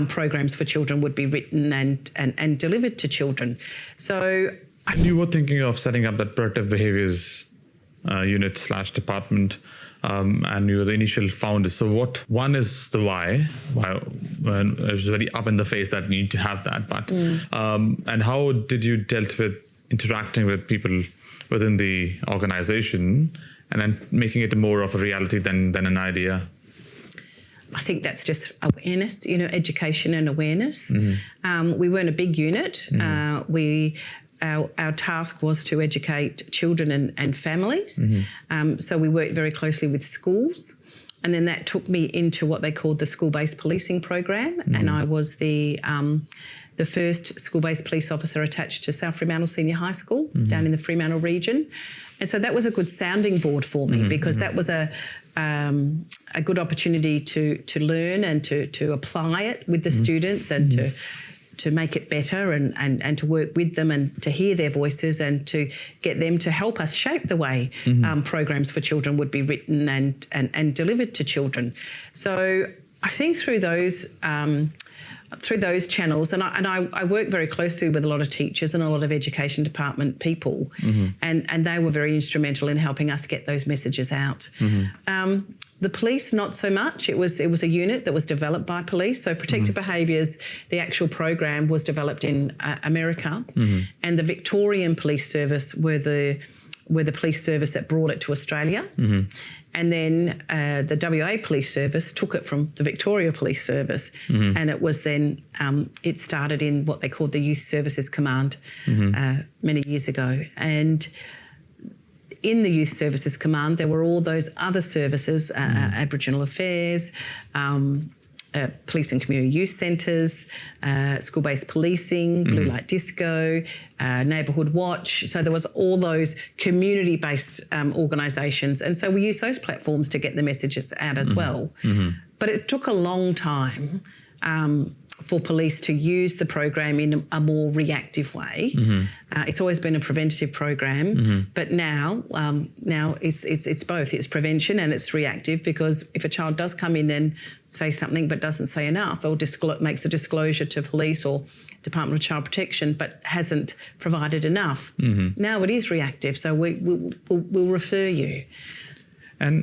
programs for children would be written and delivered to children. So you were thinking of setting up that Protective Behaviours unit / department, and you were the initial founder. So one is the why when it was very up in the face that you need to have that, but and how did you dealt with interacting with people within the organization and then making it more of a reality than an idea? I think that's just awareness, education and awareness. We weren't a big unit. Our task was to educate children and families. So we worked very closely with schools. And then that took me into what they called the school-based policing program. And I was the first school-based police officer attached to South Fremantle Senior High School down in the Fremantle region. And so that was a good sounding board for me because that was a good opportunity to learn and to apply it with the students and to make it better and to work with them and to hear their voices and to get them to help us shape the way programs for children would be written and delivered to children. So I think through those channels, and I work very closely with a lot of teachers and a lot of education department people, and they were very instrumental in helping us get those messages out. The police, not so much. It was a unit that was developed by police. So Protective Behaviours, the actual program, was developed in America, and the Victorian Police Service were the police service that brought it to Australia. And then the WA Police Service took it from the Victoria Police Service, and it was then, it started in what they called the Youth Services Command many years ago. And in the Youth Services Command, there were all those other services, Aboriginal Affairs, police and community youth centres, school-based policing, blue light disco, neighbourhood watch. So there was all those community-based organisations. And so we used those platforms to get the messages out as well. But it took a long time for police to use the program in a more reactive way. It's always been a preventative program, but now it's both. It's prevention and it's reactive, because if a child does come in and say something but doesn't say enough, or makes a disclosure to police or Department of Child Protection but hasn't provided enough, now it is reactive. So we'll refer you. And